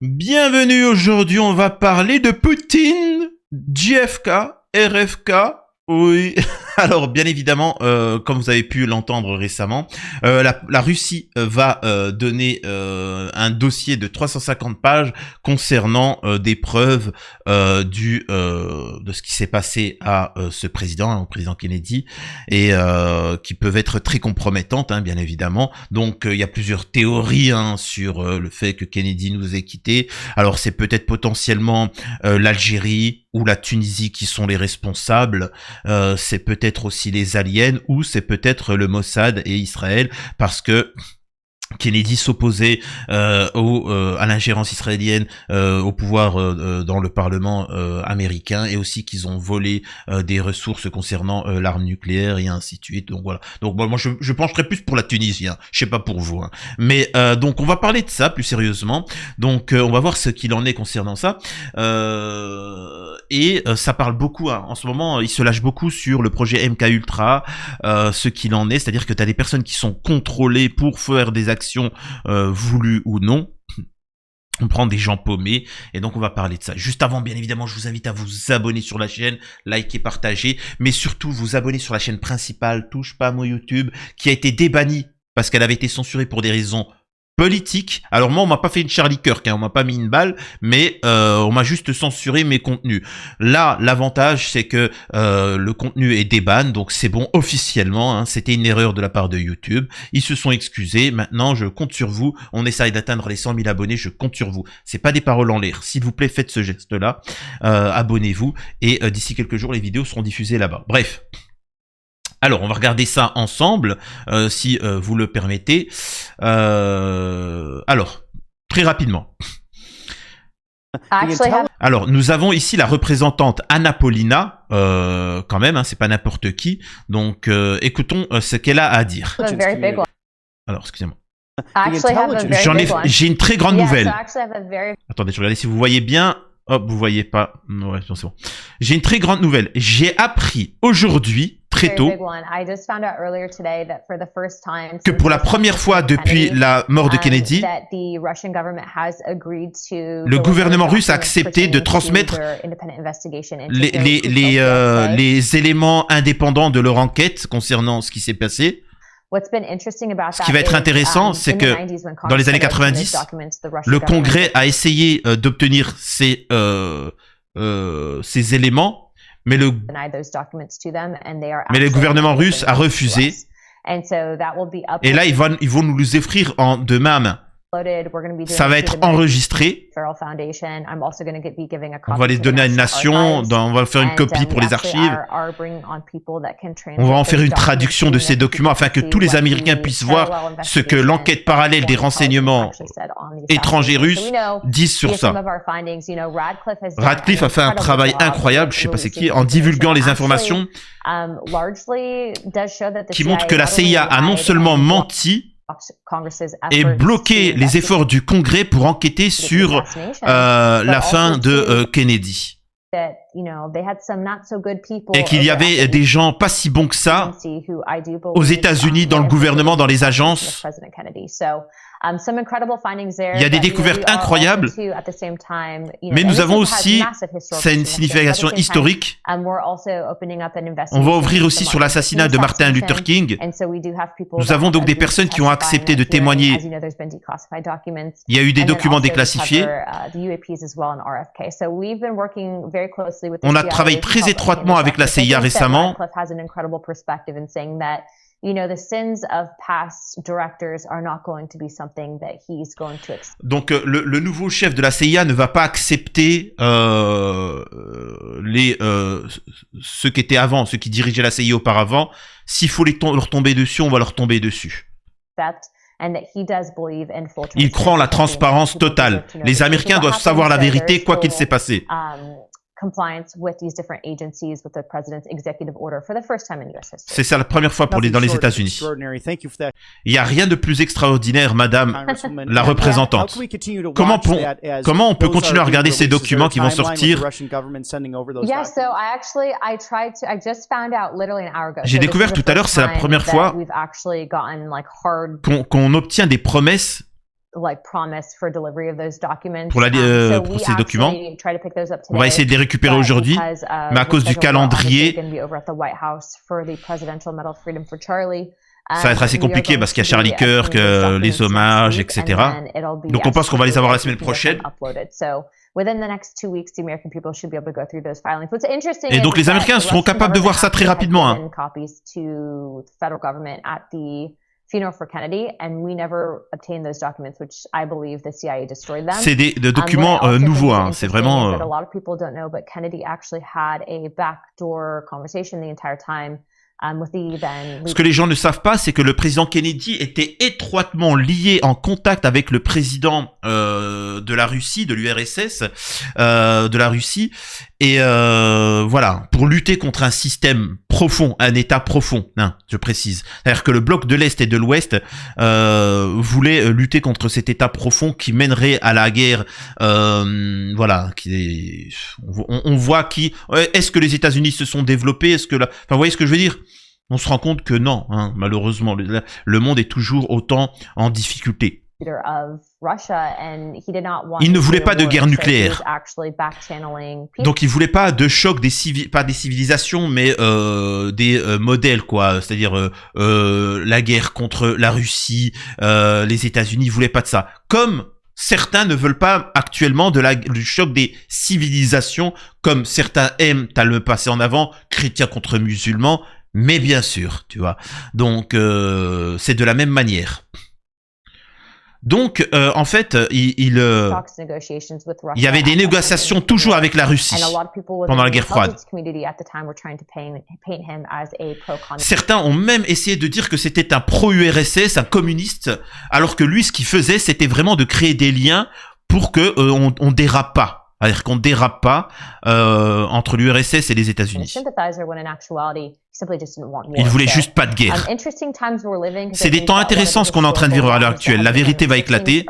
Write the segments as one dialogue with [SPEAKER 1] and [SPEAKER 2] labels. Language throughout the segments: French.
[SPEAKER 1] Bienvenue, aujourd'hui on va parler de Poutine, JFK, RFK, oui. Alors bien évidemment, comme vous avez pu l'entendre récemment, la Russie va donner un dossier de 350 pages concernant des preuves de ce qui s'est passé à ce président, au président Kennedy, et qui peuvent être très compromettantes, hein, bien évidemment. Donc il y a plusieurs théories sur le fait que Kennedy nous ait quittés. Alors c'est peut-être potentiellement l'Algérie ou la Tunisie qui sont les responsables. C'est peut-être aussi les aliens ou c'est peut-être le Mossad et Israël parce que Kennedy s'opposait à l'ingérence israélienne au pouvoir dans le Parlement américain et aussi qu'ils ont volé des ressources concernant l'arme nucléaire et ainsi de suite. Donc voilà. Donc bon, moi je pencherais plus pour la Tunisie, hein. Je sais pas pour vous, hein. Mais donc on va parler de ça plus sérieusement. Donc on va voir ce qu'il en est concernant ça. Ça parle beaucoup, hein. En ce moment, il se lâche beaucoup sur le projet MK Ultra, ce qu'il en est, c'est-à-dire que tu as des personnes qui sont contrôlées pour faire des actions voulues ou non. On prend des gens paumés et donc on va parler de ça. Juste avant, bien évidemment, je vous invite à vous abonner sur la chaîne, liker, partager, mais surtout vous abonner sur la chaîne principale Touche pas à mon YouTube, qui a été débannie parce qu'elle avait été censurée pour des raisons politique. Alors moi on m'a pas fait une Charlie Kirk, hein, on m'a pas mis une balle, mais on m'a juste censuré mes contenus. Là l'avantage c'est que le contenu est déban, donc c'est bon officiellement, hein. C'était une erreur de la part de YouTube, ils se sont excusés. Maintenant je compte sur vous, on essaye d'atteindre les 100 000 abonnés, je compte sur vous. C'est pas des paroles en l'air, s'il vous plaît faites ce geste là, abonnez-vous et d'ici quelques jours les vidéos seront diffusées là-bas. Bref. Alors, on va regarder ça ensemble, si vous le permettez. Alors, très rapidement. Alors, nous avons ici la représentante Anna Paulina, quand même, hein, c'est pas n'importe qui. Donc, écoutons ce qu'elle a à dire. Alors, excusez-moi. J'ai une très grande nouvelle. Attendez, je regarde si vous voyez bien. Hop, vous voyez pas. Ouais, c'est bon. J'ai une très grande nouvelle. J'ai appris aujourd'hui, très tôt, que pour la première fois depuis la mort de Kennedy, le gouvernement russe a accepté de transmettre les éléments indépendants de leur enquête concernant ce qui s'est passé. Ce qui va être intéressant, c'est que dans les années 90, le Congrès a essayé d'obtenir ces éléments, mais le gouvernement russe a refusé. Et là, ils vont nous les offrir de main. Ça va être enregistré. On va les donner à une nation, on va faire une copie pour les archives. On va en faire une traduction de ces documents afin que tous les Américains puissent voir ce que l'enquête parallèle des renseignements étrangers russes disent sur ça. Radcliffe a fait un travail incroyable, je sais pas c'est qui, en divulguant les informations qui montrent que la CIA a non seulement menti, et bloquer les efforts du Congrès pour enquêter sur la fin de Kennedy. Et qu'il y avait des gens pas si bons que ça aux États-Unis, dans le gouvernement, dans les agences. Il y a des découvertes incroyables, mais nous avons aussi, c'est une signification historique, on va ouvrir aussi sur l'assassinat de Martin Luther King. Nous avons donc des personnes qui ont accepté de témoigner. Il y a eu des documents déclassifiés. On a travaillé très étroitement avec la CIA récemment. Donc le nouveau chef de la CIA ne va pas accepter ceux qui étaient avant, ceux qui dirigeaient la CIA auparavant. S'il faut leur tomber dessus, on va leur tomber dessus. Il croit en la transparence totale. Les Américains doivent savoir la vérité, quoi qu'il s'est passé. C'est ça la première fois dans les États-Unis. Il n'y a rien de plus extraordinaire, Madame la représentante. Comment on peut continuer à regarder ces documents qui vont sortir? J'ai découvert tout à l'heure, c'est la première fois qu'on obtient des promesses pour ces documents. On va essayer de les récupérer aujourd'hui, mais à cause du calendrier, ça va être assez compliqué parce qu'il y a Charlie Kirk, les hommages, etc. Donc on pense qu'on va les avoir la semaine prochaine. Et donc les Américains seront capables de voir ça très rapidement. Hein. C'est des documents nouveaux, hein. C'est vraiment. Ce que les gens ne savent pas, c'est que le président Kennedy était étroitement lié en contact avec le président de la Russie, de l'URSS, de la Russie, et voilà, pour lutter contre un système profond, un État profond, hein, je précise. C'est-à-dire que le bloc de l'Est et de l'Ouest voulait lutter contre cet État profond qui mènerait à la guerre. Voilà, on voit est-ce que les États-Unis se sont développés, est-ce que enfin, vous voyez ce que je veux dire? On se rend compte que non, hein, malheureusement, le monde est toujours autant en difficulté. Il ne voulait pas de guerre nucléaire. Donc il voulait pas de choc pas des civilisations, mais des modèles, quoi. C'est-à-dire la guerre contre la Russie, les États-Unis, il voulait pas de ça. Comme certains ne veulent pas actuellement du choc des civilisations, comme certains aiment à le passer en avant, chrétiens contre musulmans. Mais bien sûr, tu vois. Donc, c'est de la même manière. Donc, en fait, il y avait des négociations toujours avec la Russie pendant la guerre froide. Certains ont même essayé de dire que c'était un pro-URSS, un communiste, alors que lui, ce qu'il faisait, c'était vraiment de créer des liens pour que on dérape pas. C'est-à-dire qu'on ne dérape pas entre l'URSS et les États-Unis. Il voulait juste pas de guerre. C'est des temps intéressants ce qu'on est en train de vivre à l'heure actuelle. La vérité va éclater.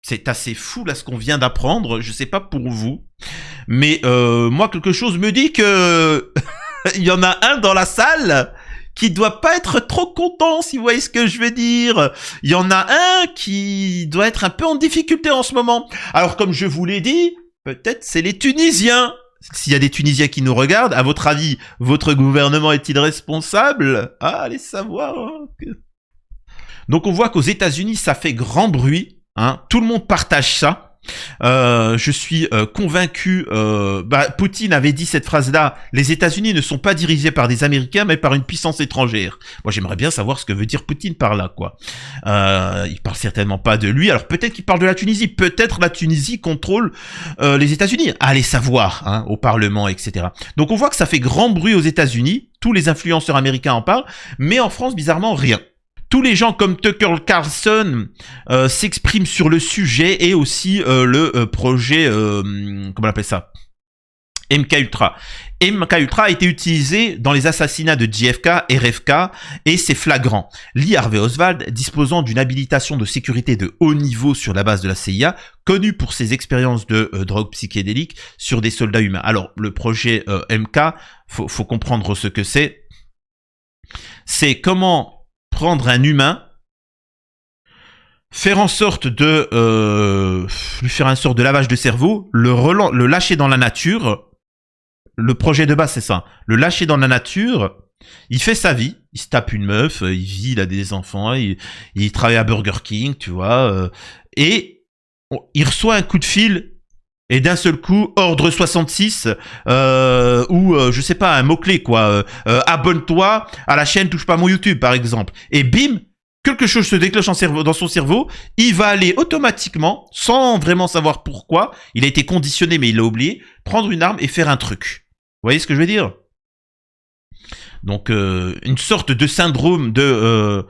[SPEAKER 1] C'est assez fou là ce qu'on vient d'apprendre. Je sais pas pour vous, mais moi quelque chose me dit que il y en a un dans la salle qui doit pas être trop content, si vous voyez ce que je veux dire. Il y en a un qui doit être un peu en difficulté en ce moment. Alors, comme je vous l'ai dit, peut-être c'est les Tunisiens. S'il y a des Tunisiens qui nous regardent, à votre avis, votre gouvernement est-il responsable? Ah, allez savoir. Hein. Donc, on voit qu'aux États-Unis, ça fait grand bruit. Hein. Tout le monde partage ça. Je suis convaincu. Poutine avait dit cette phrase-là. Les États-Unis ne sont pas dirigés par des Américains, mais par une puissance étrangère. Moi, j'aimerais bien savoir ce que veut dire Poutine par là, quoi. Il parle certainement pas de lui. Alors peut-être qu'il parle de la Tunisie. Peut-être la Tunisie contrôle les États-Unis. Allez savoir, hein, au Parlement, etc. Donc on voit que ça fait grand bruit aux États-Unis. Tous les influenceurs américains en parlent, mais en France, bizarrement, rien. Tous les gens comme Tucker Carlson s'expriment sur le sujet et aussi le projet, comment on appelle ça, MKUltra. MKUltra a été utilisé dans les assassinats de JFK, RFK et c'est flagrant. Lee Harvey Oswald, disposant d'une habilitation de sécurité de haut niveau sur la base de la CIA, connu pour ses expériences de drogue psychédélique sur des soldats humains. Alors, le projet MK, faut comprendre ce que c'est. C'est comment prendre un humain, faire en sorte de lui faire une sorte de lavage de cerveau, le lâcher dans la nature. Le projet de base, c'est ça. Le lâcher dans la nature, il fait sa vie, il se tape une meuf, il vit, il a des enfants, il travaille à Burger King, tu vois, et il reçoit un coup de fil. Et d'un seul coup, ordre 66, ou je sais pas, un mot-clé, quoi. Abonne-toi à la chaîne Touche pas mon YouTube, par exemple. Et bim, quelque chose se déclenche dans son cerveau. Il va aller automatiquement, sans vraiment savoir pourquoi, il a été conditionné, mais il l'a oublié, prendre une arme et faire un truc. Vous voyez ce que je veux dire? Donc, une sorte de syndrome de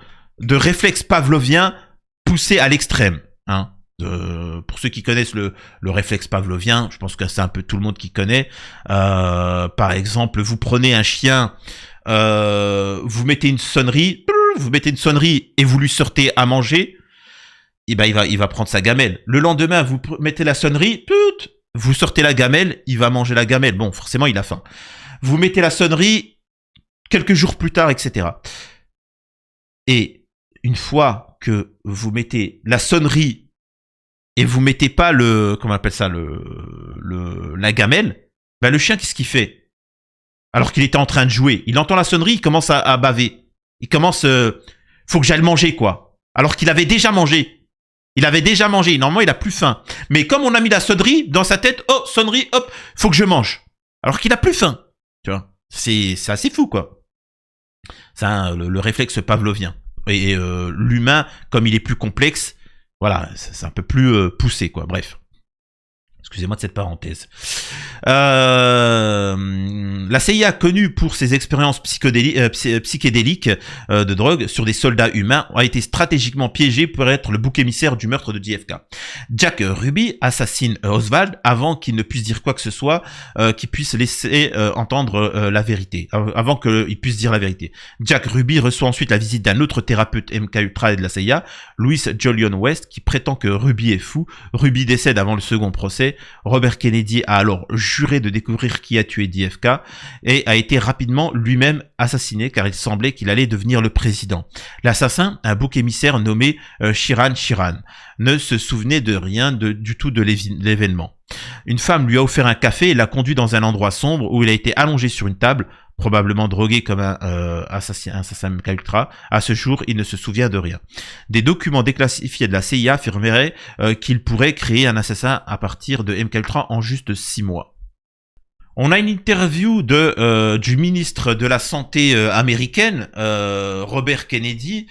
[SPEAKER 1] réflexe pavlovien poussé à l'extrême, hein. Pour ceux qui connaissent le réflexe pavlovien, je pense que c'est un peu tout le monde qui connaît. Par exemple, vous prenez un chien, vous mettez une sonnerie et vous lui sortez à manger, et ben il va prendre sa gamelle. Le lendemain, vous mettez la sonnerie, vous sortez la gamelle, il va manger la gamelle. Bon, forcément, il a faim. Vous mettez la sonnerie quelques jours plus tard, etc. Et une fois que vous mettez la sonnerie et vous mettez pas le, comment on appelle ça, la gamelle, ben le chien, qu'est-ce qu'il fait? Alors qu'il était en train de jouer. Il entend la sonnerie, il commence à baver. Il commence, faut que j'aille manger, quoi. Alors qu'il avait déjà mangé. Il avait déjà mangé. Normalement, il a plus faim. Mais comme on a mis la sonnerie dans sa tête, oh, sonnerie, hop, faut que je mange. Alors qu'il a plus faim. Tu vois. C'est assez fou, quoi. C'est le réflexe pavlovien. Et l'humain, comme il est plus complexe, voilà, c'est un peu plus poussé, quoi. Bref. Excusez-moi de cette parenthèse. La CIA, connue pour ses expériences psychédéliques de drogue sur des soldats humains, a été stratégiquement piégée pour être le bouc émissaire du meurtre de JFK. Jack Ruby assassine Oswald avant qu'il ne puisse dire quoi que ce soit qui puisse laisser entendre la vérité, avant qu'il puisse dire la vérité. Jack Ruby reçoit ensuite la visite d'un autre thérapeute MK-Ultra et de la CIA, Louis Jolion West, qui prétend que Ruby est fou. Ruby décède avant le second procès. Robert Kennedy a alors juré de découvrir qui a tué JFK et a été rapidement lui-même assassiné car il semblait qu'il allait devenir le président. L'assassin, un bouc émissaire nommé Shiran Shiran, ne se souvenait de rien du tout de l'événement. Une femme lui a offert un café et l'a conduit dans un endroit sombre où il a été allongé sur une table, probablement drogué comme un assassin MK-Ultra. À ce jour, il ne se souvient de rien. Des documents déclassifiés de la CIA affirmeraient qu'il pourrait créer un assassin à partir de MK-Ultra en juste 6 mois. On a une interview du ministre de la Santé américaine, Robert Kennedy.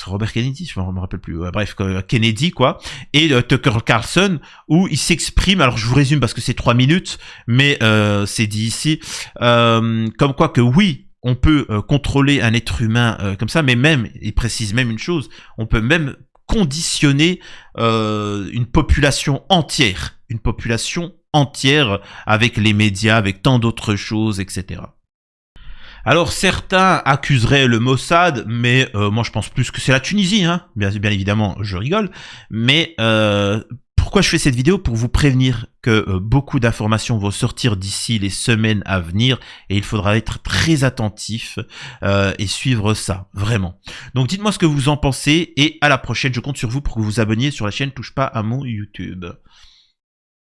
[SPEAKER 1] Robert Kennedy, je me rappelle plus. Bref, Kennedy, quoi. Et Tucker Carlson, où il s'exprime, alors je vous résume parce que c'est 3 minutes, mais c'est dit ici, comme quoi que oui, on peut contrôler un être humain comme ça, mais même, il précise même une chose, on peut même conditionner une population entière avec les médias, avec tant d'autres choses, etc. Alors certains accuseraient le Mossad, mais moi je pense plus que c'est la Tunisie, hein. Bien évidemment, je rigole, mais pourquoi je fais cette vidéo? Pour vous prévenir que beaucoup d'informations vont sortir d'ici les semaines à venir et il faudra être très attentif et suivre ça, vraiment. Donc dites-moi ce que vous en pensez et à la prochaine, je compte sur vous pour que vous vous abonniez sur la chaîne Touche pas à mon YouTube.